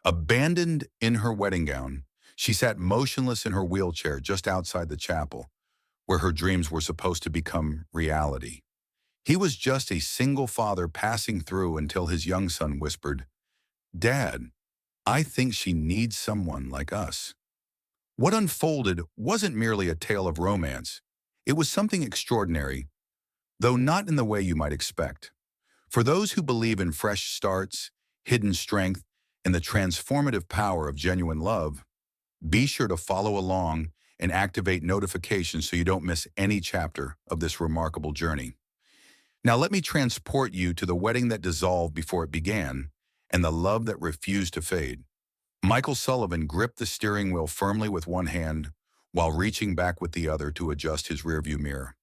Abandoned in her wedding gown, she sat motionless in her wheelchair just outside the chapel, where her dreams were supposed to become reality. He was just a single father passing through until his young son whispered, "Dad, I think she needs someone like us." What unfolded wasn't merely a tale of romance. It was something extraordinary, though not in the way you might expect. For those who believe in fresh starts, hidden strength, and the transformative power of genuine love, be sure to follow along and activate notifications so you don't miss any chapter of this remarkable journey. Now let me transport you to the wedding that dissolved before it began and the love that refused to fade. Michael Sullivan gripped the steering wheel firmly with one hand while reaching back with the other to adjust his rearview mirror.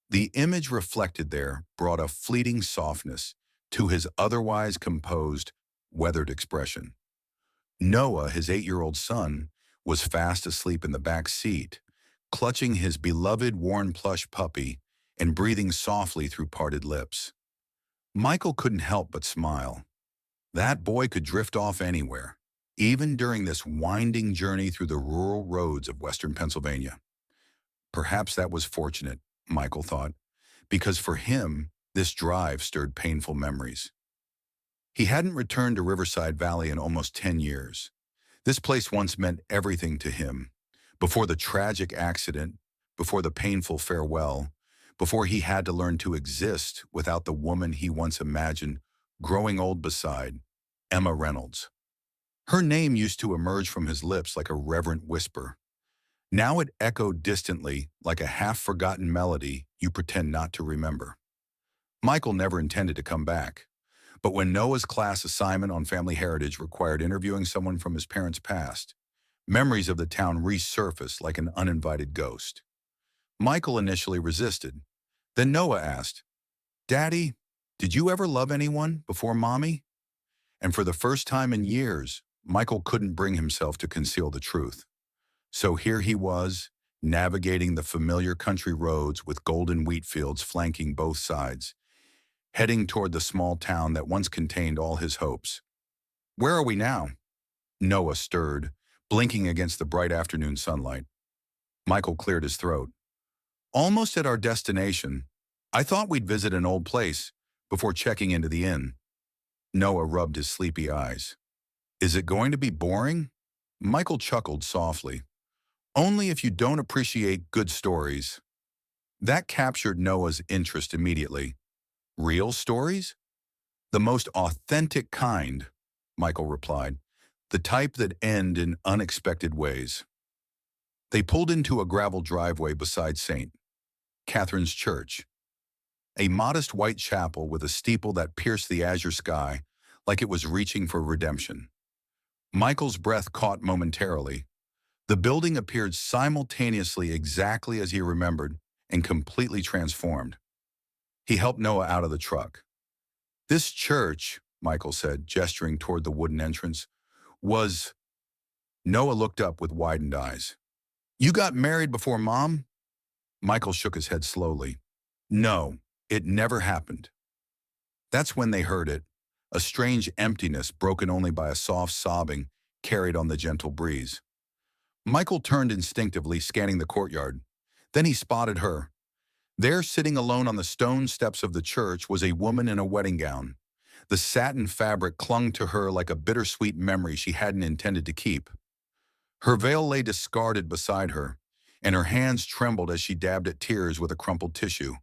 The image reflected there brought a fleeting softness to his otherwise composed, weathered expression. Noah, his 8-year-old son, was fast asleep in the back seat, clutching his beloved worn plush puppy and breathing softly through parted lips. Michael couldn't help but smile. That boy could drift off anywhere, even during this winding journey through the rural roads of western Pennsylvania. Perhaps that was fortunate, Michael thought, because for him, this drive stirred painful memories. He hadn't returned to Riverside Valley in almost 10 years. This place once meant everything to him. Before the tragic accident, before the painful farewell, before he had to learn to exist without the woman he once imagined growing old beside, Emma Reynolds. Her name used to emerge from his lips like a reverent whisper. Now it echoed distantly like a half-forgotten melody you pretend not to remember. Michael never intended to come back. But when Noah's class assignment on family heritage required interviewing someone from his parents' past, memories of the town resurfaced like an uninvited ghost. Michael initially resisted. Then Noah asked, "Daddy, did you ever love anyone before Mommy?" And for the first time in years, Michael couldn't bring himself to conceal the truth. So here he was, navigating the familiar country roads with golden wheat fields flanking both sides, heading toward the small town that once contained all his hopes. "Where are we now?" Noah stirred, blinking against the bright afternoon sunlight. Michael cleared his throat. "Almost at our destination. I thought we'd visit an old place before checking into the inn." Noah rubbed his sleepy eyes. "Is it going to be boring?" Michael chuckled softly. "Only if you don't appreciate good stories." That captured Noah's interest immediately. "Real stories?" "The most authentic kind," Michael replied. "The type that end in unexpected ways." They pulled into a gravel driveway beside St. Catherine's Church, a modest white chapel with a steeple that pierced the azure sky like it was reaching for redemption. Michael's breath caught momentarily. The building appeared simultaneously exactly as he remembered and completely transformed. He helped Noah out of the truck. "This church," Michael said, gesturing toward the wooden entrance, was... Noah looked up with widened eyes. "You got married before Mom?" Michael shook his head slowly. "No, it never happened." That's when they heard it, a strange emptiness broken only by a soft sobbing carried on the gentle breeze. Michael turned instinctively, scanning the courtyard. Then he spotted her. There, sitting alone on the stone steps of the church, was a woman in a wedding gown. The satin fabric clung to her like a bittersweet memory she hadn't intended to keep. Her veil lay discarded beside her, and her hands trembled as she dabbed at tears with a crumpled tissue.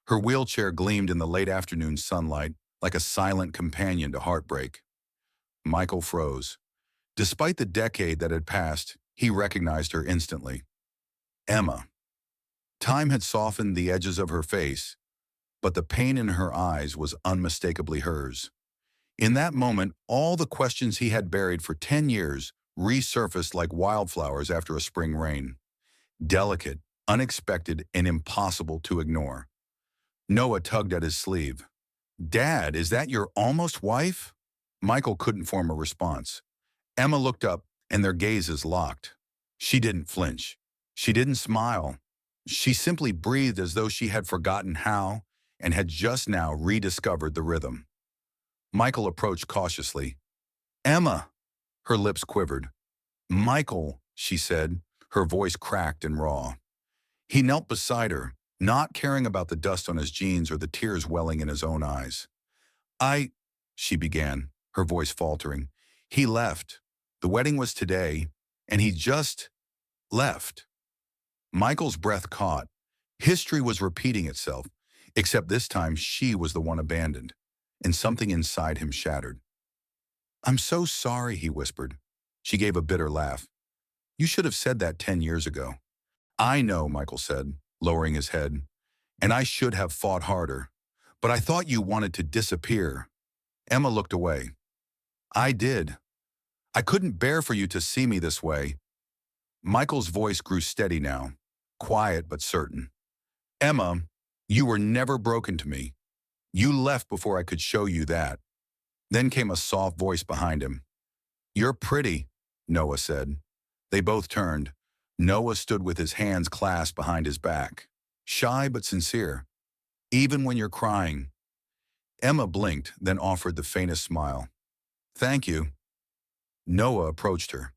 Her wheelchair gleamed in the late afternoon sunlight like a silent companion to heartbreak. Michael froze. Despite the decade that had passed, he recognized her instantly. Emma. Time had softened the edges of her face, but the pain in her eyes was unmistakably hers. In that moment, all the questions he had buried for 10 years resurfaced like wildflowers after a spring rain. Delicate, unexpected, and impossible to ignore. Noah tugged at his sleeve. "Dad, is that your almost wife?" Michael couldn't form a response. Emma looked up, and their gazes locked. She didn't flinch. She didn't smile. She simply breathed as though she had forgotten how and had just now rediscovered the rhythm. Michael approached cautiously. "Emma!" Her lips quivered. "Michael," she said, her voice cracked and raw. He knelt beside her, not caring about the dust on his jeans or the tears welling in his own eyes. "I," she began, her voice faltering. "He left. The wedding was today, and he just left." Michael's breath caught. History was repeating itself, except this time she was the one abandoned, and something inside him shattered. "I'm so sorry," he whispered. She gave a bitter laugh. "You should have said that 10 years ago." "I know," Michael said, lowering his head, "and I should have fought harder. But I thought you wanted to disappear." Emma looked away. "I did. I couldn't bear for you to see me this way." Michael's voice grew steady now, quiet but certain. "Emma, you were never broken to me. You left before I could show you that." Then came a soft voice behind him. "You're pretty," Noah said. They both turned. Noah stood with his hands clasped behind his back, shy but sincere. "Even when you're crying." Emma blinked, then offered the faintest smile. "Thank you." Noah approached her.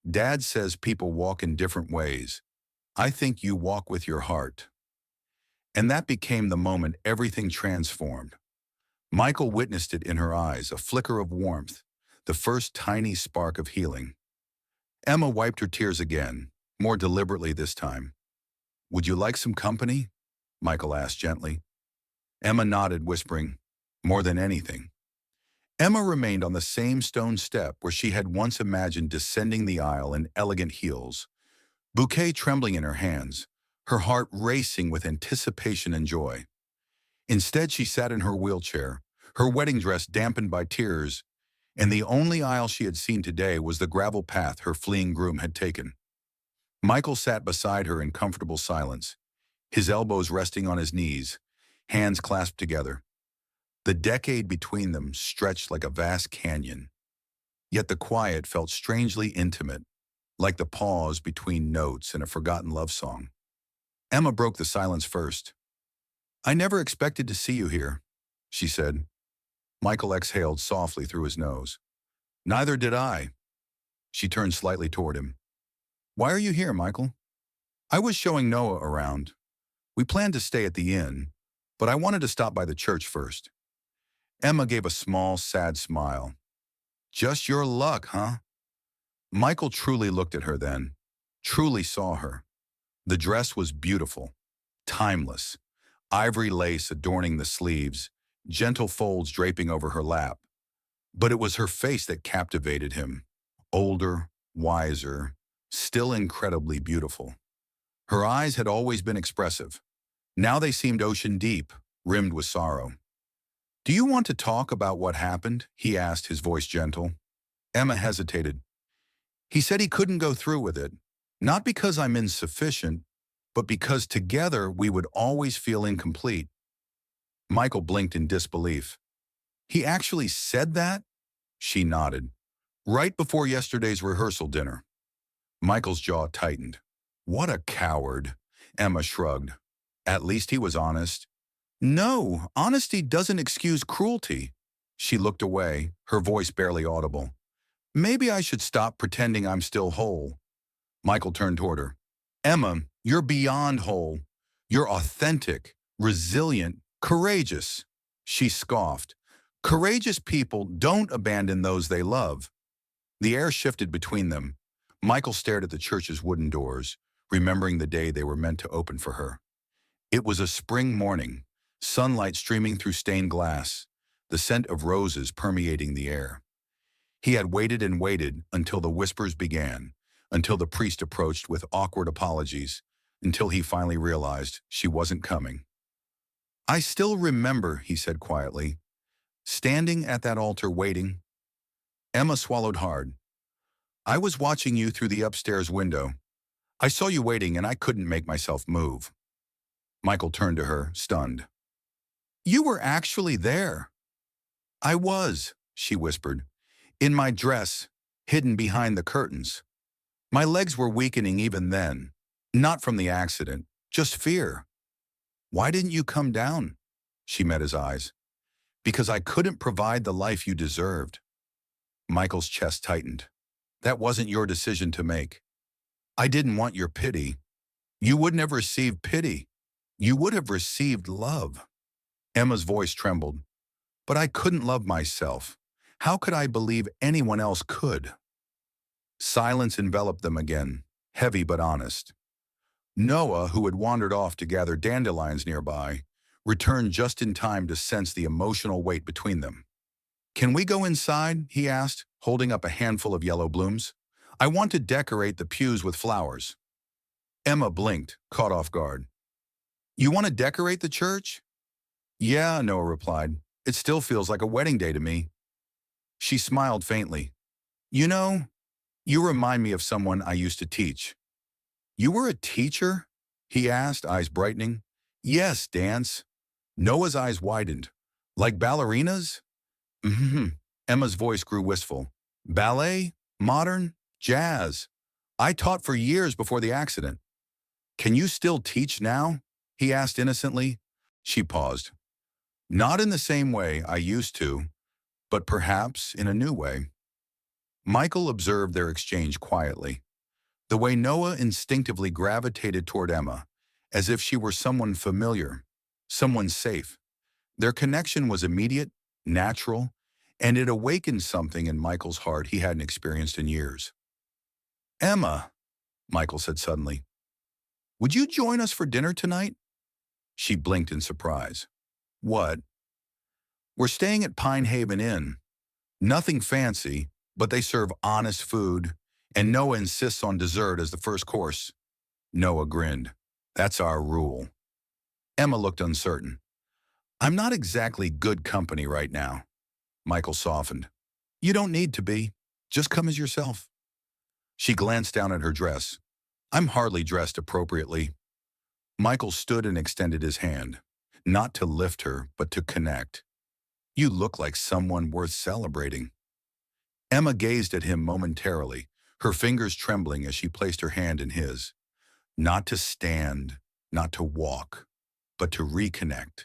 "Dad says people walk in different ways. I think you walk with your heart." And that became the moment everything transformed. Michael witnessed it in her eyes, a flicker of warmth, the first tiny spark of healing. Emma wiped her tears again, more deliberately this time. "Would you like some company?" Michael asked gently. Emma nodded, whispering, "More than anything." Emma remained on the same stone step where she had once imagined descending the aisle in elegant heels, bouquet trembling in her hands, her heart racing with anticipation and joy. Instead, she sat in her wheelchair, her wedding dress dampened by tears, and the only aisle she had seen today was the gravel path her fleeing groom had taken. Michael sat beside her in comfortable silence, his elbows resting on his knees, hands clasped together. The decade between them stretched like a vast canyon, yet the quiet felt strangely intimate, like the pause between notes in a forgotten love song. Emma broke the silence first. "I never expected to see you here," she said. Michael exhaled softly through his nose. "Neither did I." She turned slightly toward him. "Why are you here, Michael?" "I was showing Noah around. We planned to stay at the inn, but I wanted to stop by the church first." Emma gave a small, sad smile. "Just your luck, huh?" Michael truly looked at her then, truly saw her. The dress was beautiful, timeless, ivory lace adorning the sleeves, gentle folds draping over her lap. But it was her face that captivated him, older, wiser, still incredibly beautiful. Her eyes had always been expressive. Now they seemed ocean deep, rimmed with sorrow. "Do you want to talk about what happened?" he asked, his voice gentle. Emma hesitated. "He said he couldn't go through with it, not because I'm insufficient, but because together we would always feel incomplete." Michael blinked in disbelief. "He actually said that?" She nodded. "Right before yesterday's rehearsal dinner." Michael's jaw tightened. "What a coward." Emma shrugged. "At least he was honest." "No, honesty doesn't excuse cruelty." She looked away, her voice barely audible. "Maybe I should stop pretending I'm still whole." Michael turned toward her. "Emma, you're beyond whole. You're authentic, resilient, courageous." She scoffed. "Courageous people don't abandon those they love." The air shifted between them. Michael stared at the church's wooden doors, remembering the day they were meant to open for her. It was a spring morning, sunlight streaming through stained glass, the scent of roses permeating the air. He had waited and waited until the whispers began, until the priest approached with awkward apologies, until he finally realized she wasn't coming. "I still remember," he said quietly, "standing at that altar waiting." Emma swallowed hard. "I was watching you through the upstairs window. I saw you waiting and I couldn't make myself move." Michael turned to her, stunned. "You were actually there." "I was," she whispered, "in my dress, hidden behind the curtains. My legs were weakening even then, not from the accident, just fear." "Why didn't you come down?" She met his eyes. "Because I couldn't provide the life you deserved." Michael's chest tightened. That wasn't your decision to make. I didn't want your pity. You wouldn't have received pity. You would have received love. Emma's voice trembled. But I couldn't love myself. How could I believe anyone else could? Silence enveloped them again, heavy but honest. Noah, who had wandered off to gather dandelions nearby, returned just in time to sense the emotional weight between them. Can we go inside? He asked, holding up a handful of yellow blooms. I want to decorate the pews with flowers. Emma blinked, caught off guard. You want to decorate the church? Yeah, Noah replied. It still feels like a wedding day to me. She smiled faintly. You know, you remind me of someone I used to teach. You were a teacher? He asked, eyes brightening. Yes, dance. Noah's eyes widened. Like ballerinas? Mm-hmm. Emma's voice grew wistful. Ballet? Modern? Jazz? I taught for years before the accident. Can you still teach now? He asked innocently. She paused. Not in the same way I used to, but perhaps in a new way. Michael observed their exchange quietly. The way Noah instinctively gravitated toward Emma, as if she were someone familiar, someone safe. Their connection was immediate, natural, and it awakened something in Michael's heart he hadn't experienced in years. Emma, Michael said suddenly, would you join us for dinner tonight? She blinked in surprise. What? We're staying at Pine Haven Inn. Nothing fancy, but they serve honest food, and Noah insists on dessert as the first course. Noah grinned. That's our rule. Emma looked uncertain. I'm not exactly good company right now. Michael softened. You don't need to be. Just come as yourself. She glanced down at her dress. I'm hardly dressed appropriately. Michael stood and extended his hand, not to lift her, but to connect. You look like someone worth celebrating. Emma gazed at him momentarily, her fingers trembling as she placed her hand in his. Not to stand, not to walk, but to reconnect.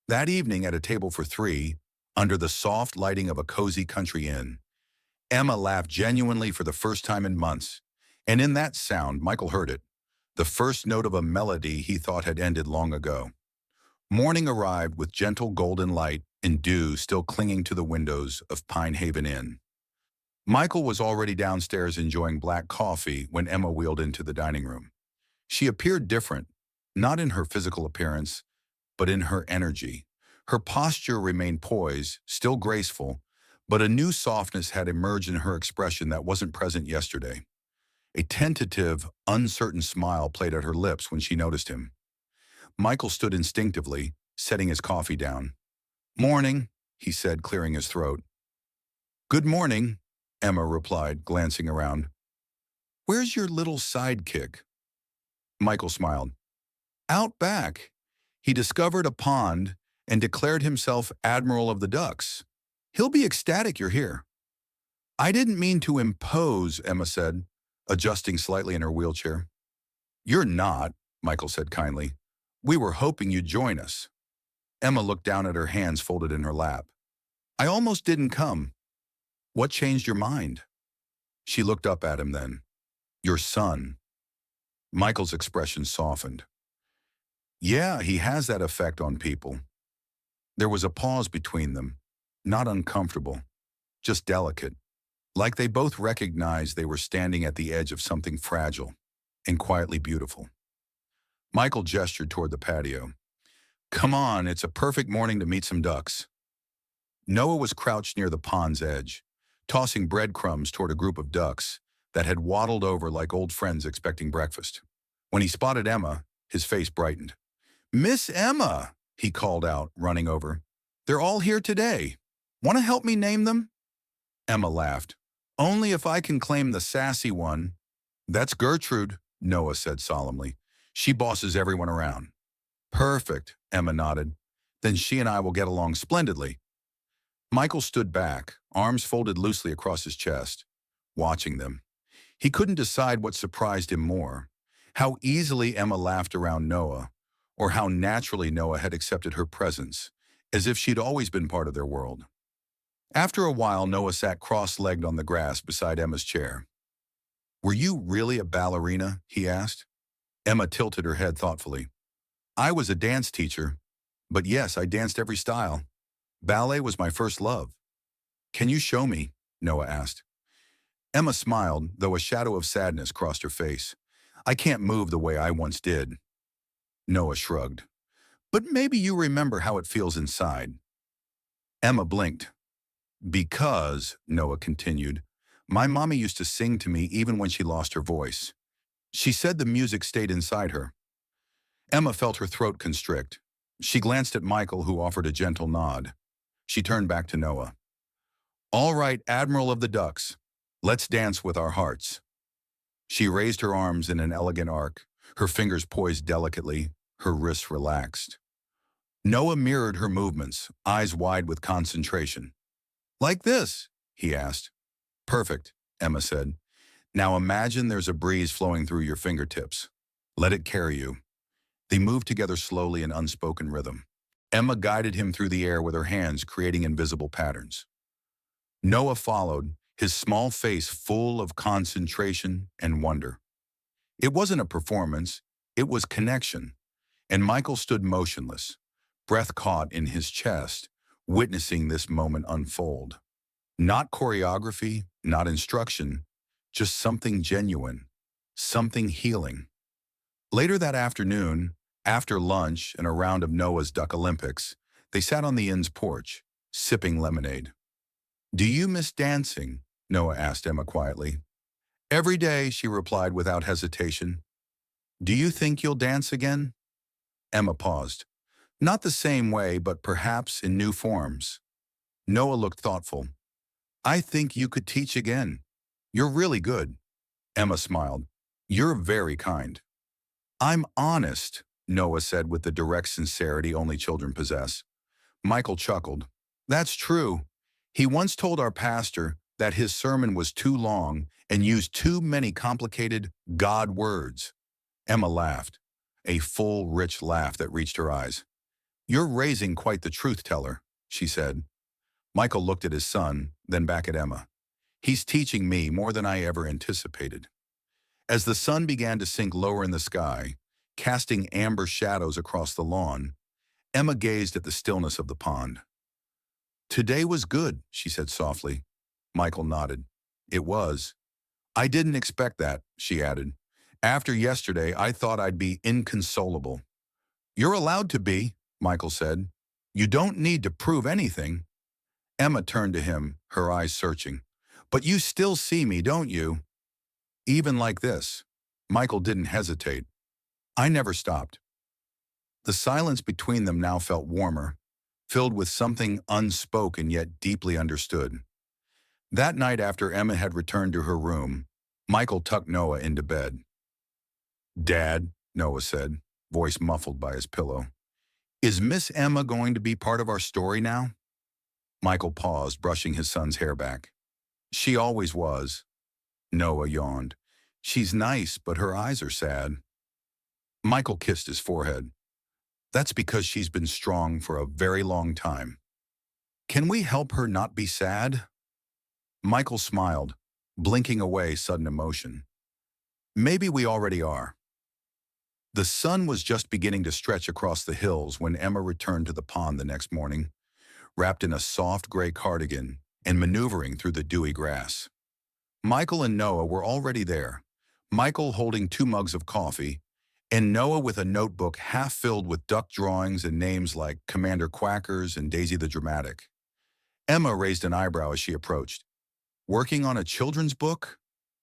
That evening at a table for three, under the soft lighting of a cozy country inn, Emma laughed genuinely for the first time in months, and in that sound, Michael heard it, the first note of a melody he thought had ended long ago. Morning arrived with gentle golden light and dew still clinging to the windows of Pine Haven Inn. Michael was already downstairs enjoying black coffee when Emma wheeled into the dining room. She appeared different, not in her physical appearance, but in her energy. Her posture remained poised, still graceful, but a new softness had emerged in her expression that wasn't present yesterday. A tentative, uncertain smile played at her lips when she noticed him. Michael stood instinctively, setting his coffee down. Morning, he said, clearing his throat. Good morning, Emma replied, glancing around. Where's your little sidekick? Michael smiled. Out back. He discovered a pond and declared himself Admiral of the Ducks. He'll be ecstatic you're here. I didn't mean to impose, Emma said, adjusting slightly in her wheelchair. You're not, Michael said kindly. We were hoping you'd join us. Emma looked down at her hands folded in her lap. I almost didn't come. What changed your mind? She looked up at him then. Your son. Michael's expression softened. Yeah, he has that effect on people. There was a pause between them, not uncomfortable, just delicate, like they both recognized they were standing at the edge of something fragile and quietly beautiful. Michael gestured toward the patio. Come on, it's a perfect morning to meet some ducks. Noah was crouched near the pond's edge, tossing breadcrumbs toward a group of ducks that had waddled over like old friends expecting breakfast. When he spotted Emma, his face brightened. Miss Emma, he called out, running over. They're all here today. Want to help me name them? Emma laughed. Only if I can claim the sassy one. That's Gertrude, Noah said solemnly. She bosses everyone around. Perfect, Emma nodded. Then she and I will get along splendidly. Michael stood back, arms folded loosely across his chest, watching them. He couldn't decide what surprised him more, how easily Emma laughed around Noah, or how naturally Noah had accepted her presence, as if she'd always been part of their world. After a while, Noah sat cross-legged on the grass beside Emma's chair. "Were you really a ballerina?" he asked. Emma tilted her head thoughtfully. "I was a dance teacher, but yes, I danced every style. Ballet was my first love." "Can you show me?" Noah asked. Emma smiled, though a shadow of sadness crossed her face. "I can't move the way I once did." Noah shrugged. "But maybe you remember how it feels inside." Emma blinked. "Because," Noah continued, "my mommy used to sing to me even when she lost her voice. She said the music stayed inside her." Emma felt her throat constrict. She glanced at Michael, who offered a gentle nod. She turned back to Noah. "All right, Admiral of the Ducks, let's dance with our hearts." She raised her arms in an elegant arc, her fingers poised delicately, her wrists relaxed. Noah mirrored her movements, eyes wide with concentration. "Like this?" he asked. "Perfect," Emma said. "Now imagine there's a breeze flowing through your fingertips. Let it carry you." They moved together slowly in unspoken rhythm. Emma guided him through the air with her hands, creating invisible patterns. Noah followed, his small face full of concentration and wonder. It wasn't a performance, it was connection, and Michael stood motionless, breath caught in his chest, witnessing this moment unfold. Not choreography, not instruction, just something genuine, something healing. Later that afternoon, after lunch and a round of Noah's Duck Olympics, they sat on the inn's porch, sipping lemonade. "Do you miss dancing?" Noah asked Emma quietly. "Every day," she replied without hesitation. "Do you think you'll dance again?" Emma paused. "Not the same way, but perhaps in new forms." Noah looked thoughtful. "I think you could teach again. You're really good." Emma smiled. "You're very kind." "I'm honest," Noah said with the direct sincerity only children possess. Michael chuckled. "That's true. He once told our pastor that his sermon was too long and used too many complicated God words." Emma laughed, a full, rich laugh that reached her eyes. "You're raising quite the truth teller," she said. Michael looked at his son, then back at Emma. "He's teaching me more than I ever anticipated." As the sun began to sink lower in the sky, casting amber shadows across the lawn, Emma gazed at the stillness of the pond. "Today was good," she said softly. Michael nodded. "It was." "I didn't expect that," she added. "After yesterday, I thought I'd be inconsolable." "You're allowed to be," Michael said. "You don't need to prove anything." Emma turned to him, her eyes searching. "But you still see me, don't you?" "Even like this." Michael didn't hesitate. "I never stopped." The silence between them now felt warmer, filled with something unspoken yet deeply understood. That night after Emma had returned to her room, Michael tucked Noah into bed. "Dad," Noah said, voice muffled by his pillow, "is Miss Emma going to be part of our story now?" Michael paused, brushing his son's hair back. "She always was." Noah yawned. "She's nice, but her eyes are sad." Michael kissed his forehead. "That's because she's been strong for a very long time. Can we help her not be sad?" Michael smiled, blinking away sudden emotion. "Maybe we already are." The sun was just beginning to stretch across the hills when Emma returned to the pond the next morning, wrapped in a soft gray cardigan and maneuvering through the dewy grass. Michael and Noah were already there, Michael holding 2 mugs of coffee, and Noah with a notebook half filled with duck drawings and names like Commander Quackers and Daisy the Dramatic. Emma raised an eyebrow as she approached. "Working on a children's book?"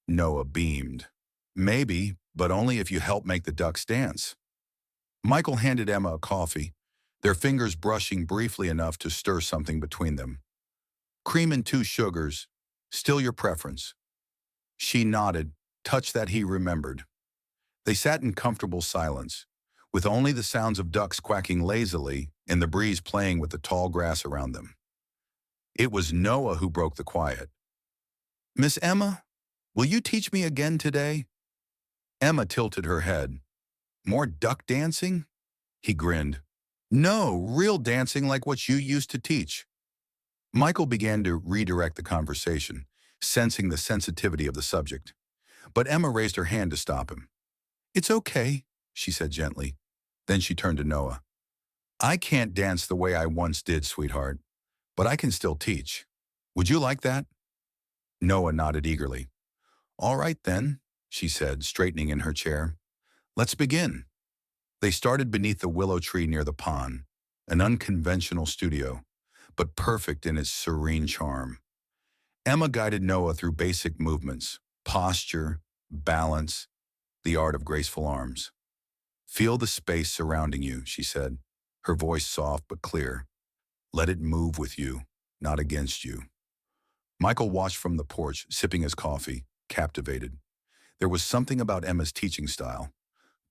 Noah beamed. "Maybe, but only if you help make the ducks dance." Michael handed Emma a coffee, their fingers brushing briefly enough to stir something between them. "Cream and 2 sugars. Still your preference?" She nodded, touch that he remembered. They sat in comfortable silence, with only the sounds of ducks quacking lazily and the breeze playing with the tall grass around them. It was Noah who broke the quiet. "Miss Emma, will you teach me again today?" Emma tilted her head. "More duck dancing?" He grinned. "No, real dancing like what you used to teach." Michael began to redirect the conversation, sensing the sensitivity of the subject. But Emma raised her hand to stop him. "It's okay," she said gently. Then she turned to Noah. "I can't dance the way I once did, sweetheart, but I can still teach. Would you like that?" Noah nodded eagerly. "All right then," she said, straightening in her chair. "Let's begin." They started beneath the willow tree near the pond, an unconventional studio, but perfect in its serene charm. Emma guided Noah through basic movements, posture, balance, the art of graceful arms. "Feel the space surrounding you," she said, her voice soft but clear. "Let it move with you, not against you." Michael watched from the porch, sipping his coffee, captivated. There was something about Emma's teaching style,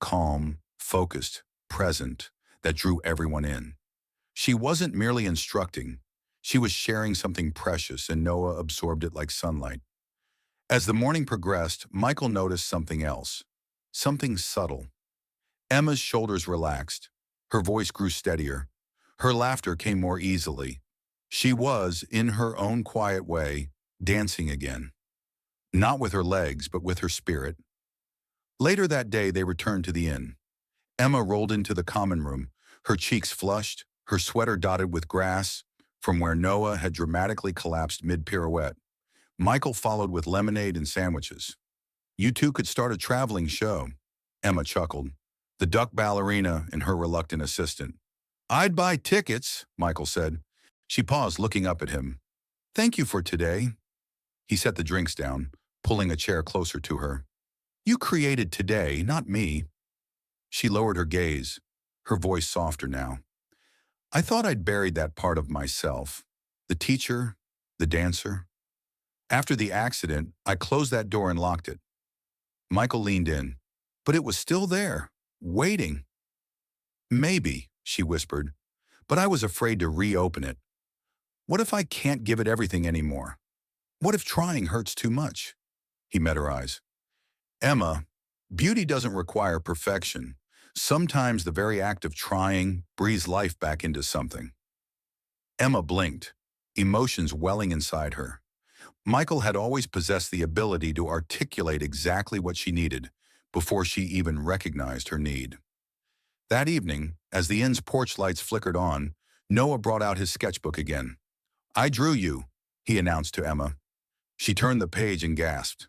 calm, focused, present, that drew everyone in. She wasn't merely instructing. She was sharing something precious, and Noah absorbed it like sunlight. As the morning progressed, Michael noticed something else, something subtle. Emma's shoulders relaxed. Her voice grew steadier. Her laughter came more easily. She was, in her own quiet way, dancing again. Not with her legs, but with her spirit. Later that day, they returned to the inn. Emma rolled into the common room, her cheeks flushed, her sweater dotted with grass, from where Noah had dramatically collapsed mid-pirouette. Michael followed with lemonade and sandwiches. "You two could start a traveling show," Emma chuckled, the duck ballerina and her reluctant assistant. "I'd buy tickets," Michael said. She paused, looking up at him. "Thank you for today." He set the drinks down, pulling a chair closer to her. "You created today, not me." She lowered her gaze, her voice softer now. "I thought I'd buried that part of myself. The teacher, the dancer. After the accident, I closed that door and locked it." Michael leaned in, but it was still there, waiting. "Maybe," she whispered, "but I was afraid to reopen it. What if I can't give it everything anymore? What if trying hurts too much?" He met her eyes. "Emma, beauty doesn't require perfection. Sometimes the very act of trying breathes life back into something." Emma blinked, emotions welling inside her. Michael had always possessed the ability to articulate exactly what she needed before she even recognized her need. That evening, as the inn's porch lights flickered on, Noah brought out his sketchbook again. "I drew you," he announced to Emma. She turned the page and gasped.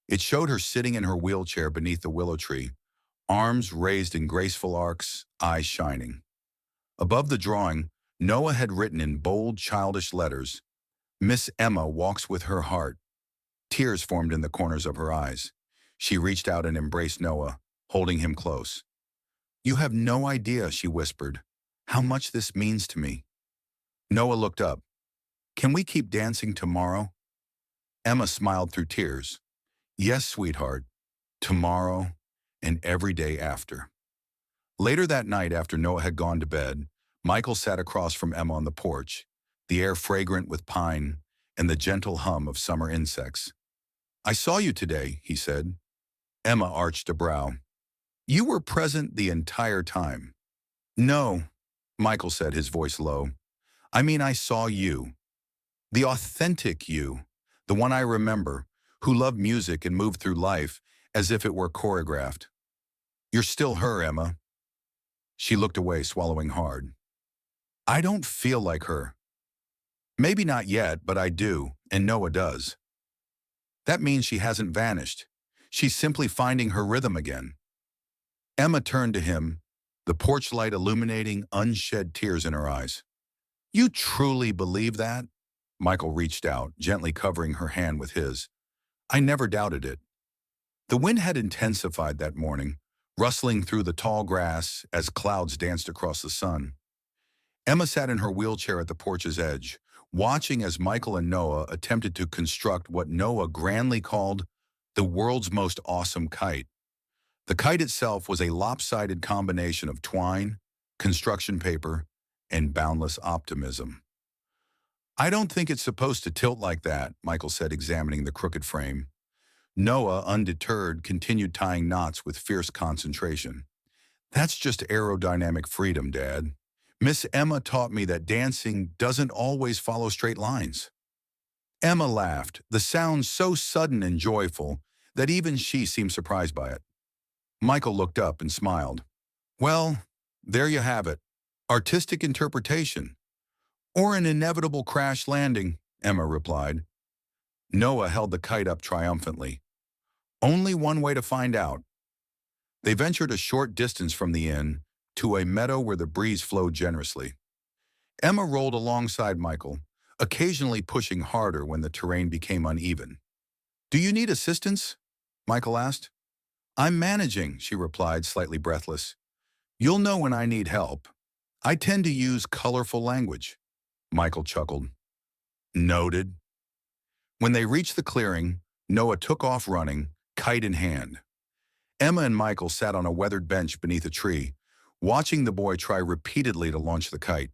It showed her sitting in her wheelchair beneath the willow tree, arms raised in graceful arcs, eyes shining. Above the drawing, Noah had written in bold, childish letters, "Miss Emma walks with her heart." Tears formed in the corners of her eyes. She reached out and embraced Noah, holding him close. "You have no idea," she whispered, "how much this means to me." Noah looked up. "Can we keep dancing tomorrow?" Emma smiled through tears. "Yes, sweetheart. Tomorrow and every day after." Later that night, after Noah had gone to bed, Michael sat across from Emma on the porch, the air fragrant with pine and the gentle hum of summer insects. "I saw you today," he said. Emma arched a brow. "You were present the entire time." "No," Michael said, his voice low. "I mean, I saw you. The authentic you, the one I remember, who loved music and moved through life as if it were choreographed. You're still her, Emma." She looked away, swallowing hard. "I don't feel like her." "Maybe not yet, but I do, and Noah does." "That means she hasn't vanished. She's simply finding her rhythm again." Emma turned to him, the porch light illuminating unshed tears in her eyes. "You truly believe that?" Michael reached out, gently covering her hand with his. "I never doubted it." The wind had intensified that morning, rustling through the tall grass as clouds danced across the sun. Emma sat in her wheelchair at the porch's edge, watching as Michael and Noah attempted to construct what Noah grandly called the world's most awesome kite. The kite itself was a lopsided combination of twine, construction paper, and boundless optimism. "I don't think it's supposed to tilt like that," Michael said, examining the crooked frame. Noah, undeterred, continued tying knots with fierce concentration. "That's just aerodynamic freedom, Dad. Miss Emma taught me that dancing doesn't always follow straight lines. Emma laughed, the sound so sudden and joyful that even she seemed surprised by it. Michael looked up and smiled. Well, there you have it. Artistic interpretation. Or an inevitable crash landing, Emma replied. Noah held the kite up triumphantly. Only one way to find out. They ventured a short distance from the inn to a meadow where the breeze flowed generously. Emma rolled alongside Michael, occasionally pushing harder when the terrain became uneven. Do you need assistance? Michael asked. I'm managing, she replied, slightly breathless. You'll know when I need help. I tend to use colorful language. Michael chuckled. Noted. When they reached the clearing, Noah took off running, kite in hand. Emma and Michael sat on a weathered bench beneath a tree, watching the boy try repeatedly to launch the kite.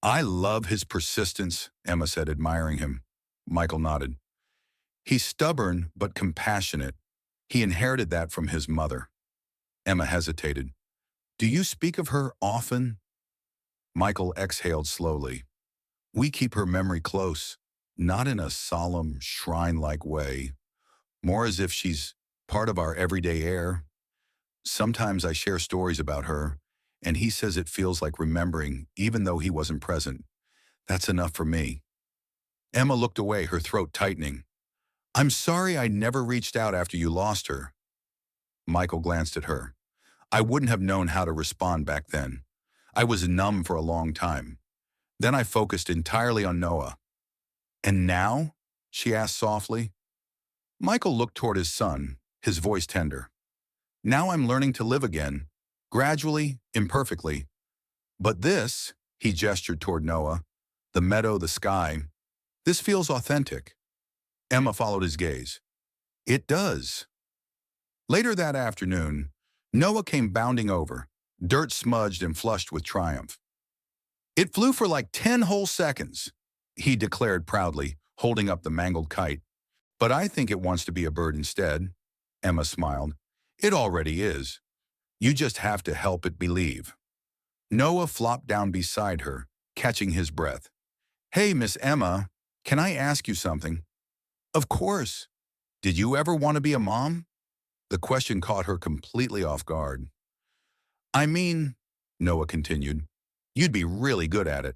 I love his persistence, Emma said, admiring him. Michael nodded. He's stubborn but compassionate. He inherited that from his mother. Emma hesitated. Do you speak of her often? Michael exhaled slowly. We keep her memory close, not in a solemn, shrine-like way, more as if she's part of our everyday air. Sometimes I share stories about her, and he says it feels like remembering, even though he wasn't present. That's enough for me. Emma looked away, her throat tightening. I'm sorry I never reached out after you lost her. Michael glanced at her. I wouldn't have known how to respond back then. I was numb for a long time. Then I focused entirely on Noah. And now? She asked softly. Michael looked toward his son, his voice tender. Now I'm learning to live again, gradually, imperfectly. But this, he gestured toward Noah, the meadow, the sky, this feels authentic. Emma followed his gaze. It does. Later that afternoon, Noah came bounding over, dirt smudged and flushed with triumph. It flew for like 10 whole seconds, he declared proudly, holding up the mangled kite. But I think it wants to be a bird instead. Emma smiled. It already is. You just have to help it believe. Noah flopped down beside her, catching his breath. Hey, Miss Emma, can I ask you something? Of course. Did you ever want to be a mom? The question caught her completely off guard. I mean, Noah continued, you'd be really good at it.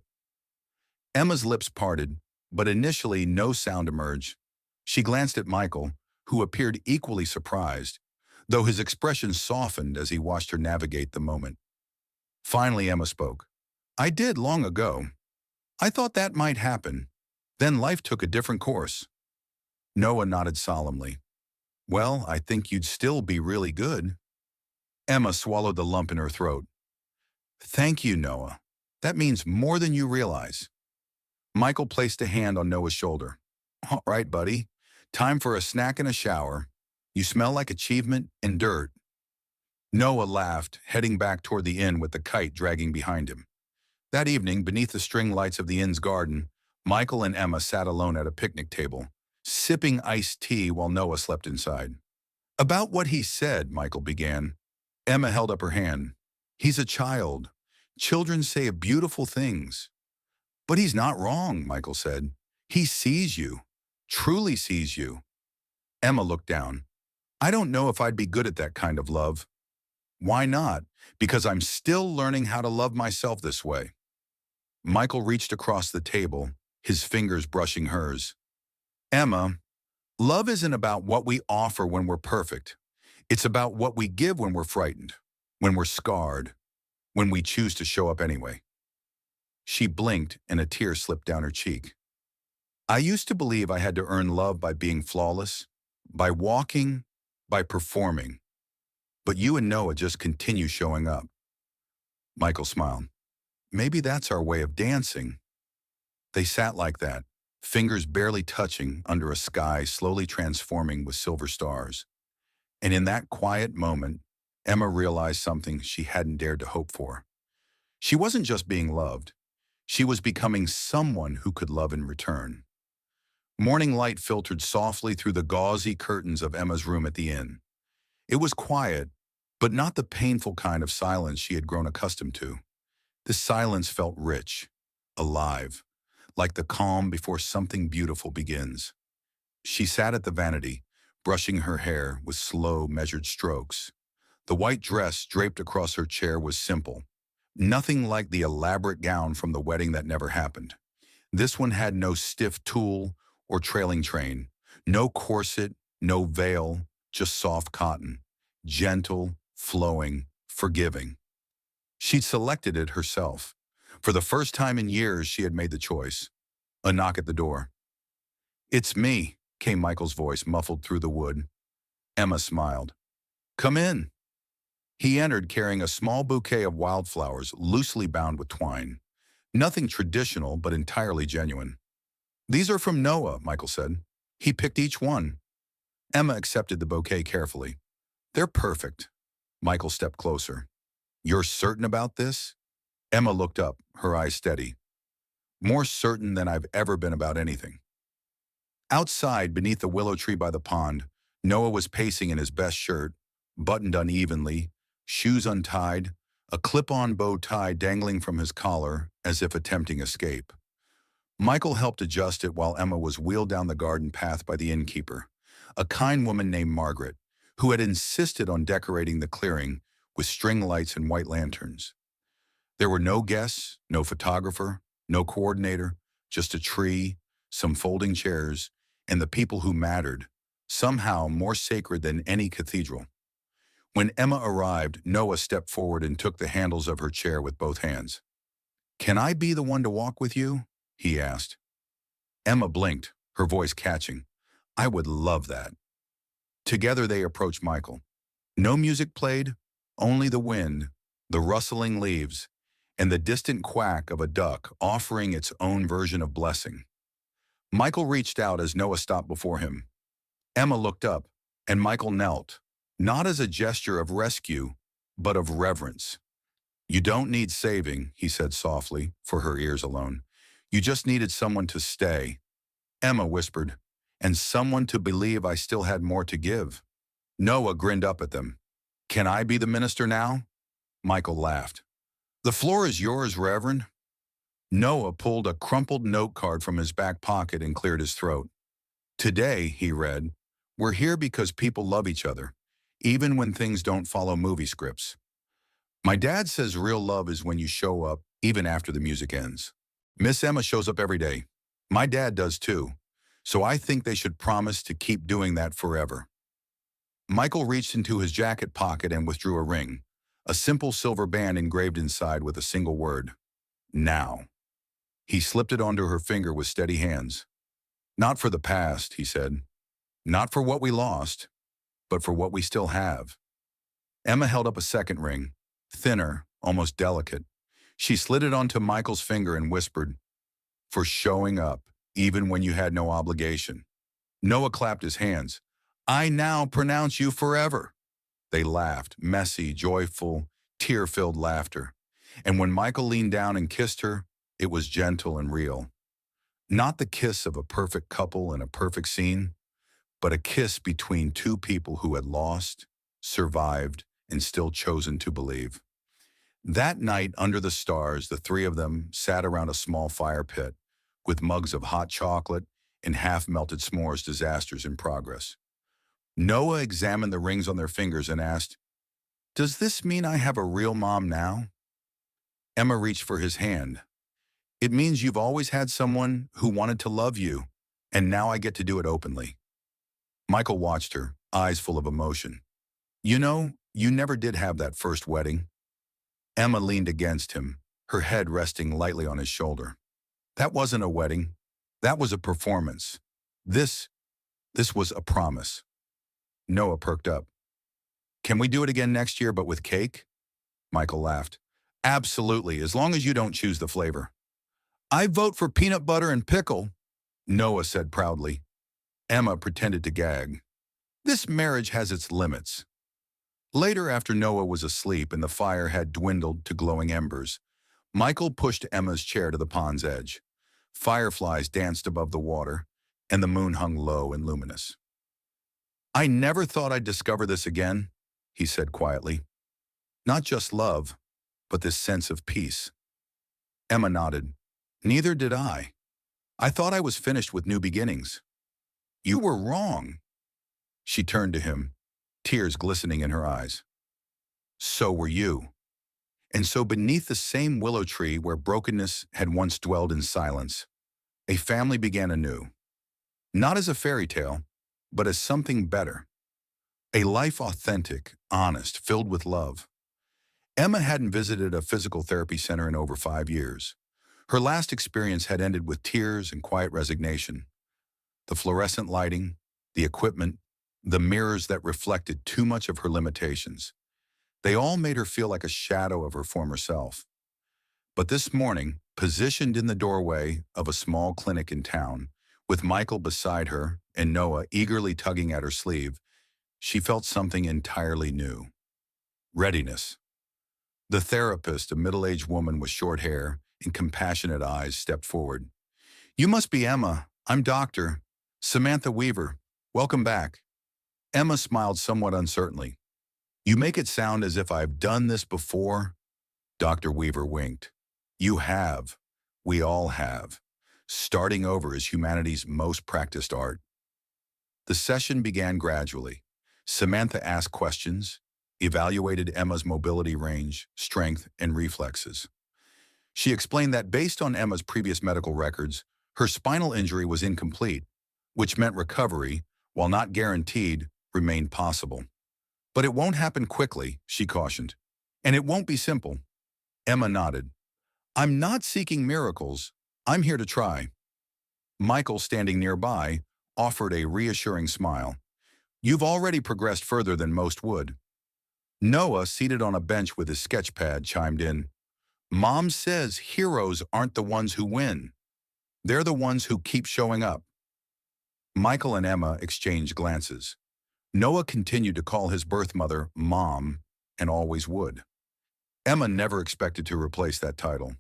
Emma's lips parted, but initially no sound emerged. She glanced at Michael, who appeared equally surprised, though his expression softened as he watched her navigate the moment. Finally, Emma spoke. I did long ago. I thought that might happen. Then life took a different course. Noah nodded solemnly. Well, I think you'd still be really good. Emma swallowed the lump in her throat. Thank you, Noah. That means more than you realize. Michael placed a hand on Noah's shoulder. All right, buddy. Time for a snack and a shower. You smell like achievement and dirt. Noah laughed, heading back toward the inn with the kite dragging behind him. That evening, beneath the string lights of the inn's garden, Michael and Emma sat alone at a picnic table, sipping iced tea while Noah slept inside. About what he said, Michael began. Emma held up her hand. He's a child. Children say beautiful things. But he's not wrong, Michael said. He sees you, truly sees you. Emma looked down. I don't know if I'd be good at that kind of love. Why not? Because I'm still learning how to love myself this way. Michael reached across the table, his fingers brushing hers. Emma, love isn't about what we offer when we're perfect. It's about what we give when we're frightened, when we're scarred, when we choose to show up anyway. She blinked and a tear slipped down her cheek. I used to believe I had to earn love by being flawless, by walking, by performing. But you and Noah just continue showing up. Michael smiled. Maybe that's our way of dancing. They sat like that, fingers barely touching under a sky slowly transforming with silver stars. And in that quiet moment, Emma realized something she hadn't dared to hope for. She wasn't just being loved. She was becoming someone who could love in return. Morning light filtered softly through the gauzy curtains of Emma's room at the inn. It was quiet, but not the painful kind of silence she had grown accustomed to. The silence felt rich, alive, like the calm before something beautiful begins. She sat at the vanity, brushing her hair with slow, measured strokes. The white dress draped across her chair was simple, nothing like the elaborate gown from the wedding that never happened. This one had no stiff tulle or trailing train, no corset, no veil, just soft cotton, gentle, flowing, forgiving. She'd selected it herself. For the first time in years, she had made the choice. A knock at the door. "It's me," came Michael's voice, muffled through the wood. Emma smiled. "Come in." He entered carrying a small bouquet of wildflowers loosely bound with twine. Nothing traditional, but entirely genuine. "These are from Noah," Michael said. "He picked each one." Emma accepted the bouquet carefully. "They're perfect." Michael stepped closer. "You're certain about this?" Emma looked up, her eyes steady. "More certain than I've ever been about anything." Outside, beneath the willow tree by the pond, Noah was pacing in his best shirt, buttoned unevenly, shoes untied, a clip-on bow tie dangling from his collar as if attempting escape. Michael helped adjust it while Emma was wheeled down the garden path by the innkeeper, a kind woman named Margaret, who had insisted on decorating the clearing with string lights and white lanterns. There were no guests, no photographer, no coordinator, just a tree, some folding chairs, and the people who mattered, somehow more sacred than any cathedral. When Emma arrived, Noah stepped forward and took the handles of her chair with both hands. "Can I be the one to walk with you?" he asked. Emma blinked, her voice catching. "I would love that." Together they approached Michael. No music played, only the wind, the rustling leaves, and the distant quack of a duck offering its own version of blessing. Michael reached out as Noah stopped before him. Emma looked up, and Michael knelt, not as a gesture of rescue, but of reverence. "You don't need saving," he said softly, for her ears alone. "You just needed someone to stay." Emma whispered, "And someone to believe I still had more to give." Noah grinned up at them. "Can I be the minister now?" Michael laughed. "The floor is yours, Reverend." Noah pulled a crumpled note card from his back pocket and cleared his throat. "Today," he read, "we're here because people love each other, even when things don't follow movie scripts. My dad says real love is when you show up, even after the music ends. Miss Emma shows up every day. My dad does too. So I think they should promise to keep doing that forever." Michael reached into his jacket pocket and withdrew a ring, a simple silver band engraved inside with a single word: "Now." He slipped it onto her finger with steady hands. "Not for the past," he said. "Not for what we lost, but for what we still have." Emma held up a second ring, thinner, almost delicate. She slid it onto Michael's finger and whispered, "For showing up, even when you had no obligation." Noah clapped his hands. "I now pronounce you forever." They laughed, messy, joyful, tear-filled laughter. And when Michael leaned down and kissed her, it was gentle and real. Not the kiss of a perfect couple in a perfect scene, but a kiss between two people who had lost, survived, and still chosen to believe. That night, under the stars, the three of them sat around a small fire pit, with mugs of hot chocolate and half-melted s'mores disasters in progress. Noah examined the rings on their fingers and asked, "Does this mean I have a real mom now?" Emma reached for his hand. "It means you've always had someone who wanted to love you, and now I get to do it openly." Michael watched her, eyes full of emotion. "You know, you never did have that first wedding." Emma leaned against him, her head resting lightly on his shoulder. "That wasn't a wedding. That was a performance. This was a promise." Noah perked up. "Can we do it again next year, but with cake?" Michael laughed. "Absolutely, as long as you don't choose the flavor." "I vote for peanut butter and pickle," Noah said proudly. Emma pretended to gag. "This marriage has its limits." Later, after Noah was asleep and the fire had dwindled to glowing embers, Michael pushed Emma's chair to the pond's edge. Fireflies danced above the water, and the moon hung low and luminous. "I never thought I'd discover this again," he said quietly. "Not just love, but this sense of peace." Emma nodded. Neither did I. I thought I was finished with new beginnings. You were wrong. She turned to him, tears glistening in her eyes. So were you. And so beneath the same willow tree where brokenness had once dwelled in silence, a family began anew. Not as a fairy tale, but as something better. A life authentic, honest, filled with love. Emma hadn't visited a physical therapy center in over 5 years. Her last experience had ended with tears and quiet resignation. The fluorescent lighting, the equipment, the mirrors that reflected too much of her limitations. They all made her feel like a shadow of her former self. But this morning, positioned in the doorway of a small clinic in town, with Michael beside her and Noah eagerly tugging at her sleeve, she felt something entirely new. Readiness. The therapist, a middle-aged woman with short hair and compassionate eyes, stepped forward. You must be Emma. I'm Dr. Samantha Weaver. Welcome back. Emma smiled somewhat uncertainly. You make it sound as if I've done this before. Dr. Weaver winked. You have. We all have. Starting over is humanity's most practiced art. The session began gradually. Samantha asked questions, evaluated Emma's mobility range, strength, and reflexes. She explained that based on Emma's previous medical records, her spinal injury was incomplete, which meant recovery, while not guaranteed, remained possible. But it won't happen quickly, she cautioned. And it won't be simple. Emma nodded. I'm not seeking miracles. I'm here to try. Michael, standing nearby, offered a reassuring smile. You've already progressed further than most would. Noah, seated on a bench with his sketch pad, chimed in. Mom says heroes aren't the ones who win. They're the ones who keep showing up. Michael and Emma exchanged glances. Noah continued to call his birth mother Mom, and always would. Emma never expected to replace that title,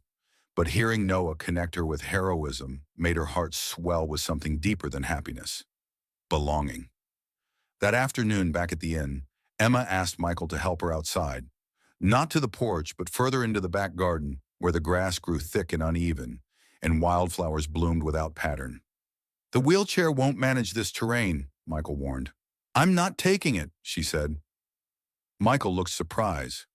but hearing Noah connect her with heroism made her heart swell with something deeper than happiness. Belonging. That afternoon back at the inn, Emma asked Michael to help her outside. Not to the porch, but further into the back garden, where the grass grew thick and uneven, and wildflowers bloomed without pattern. The wheelchair won't manage this terrain, Michael warned. I'm not taking it, she said. Michael looked surprised.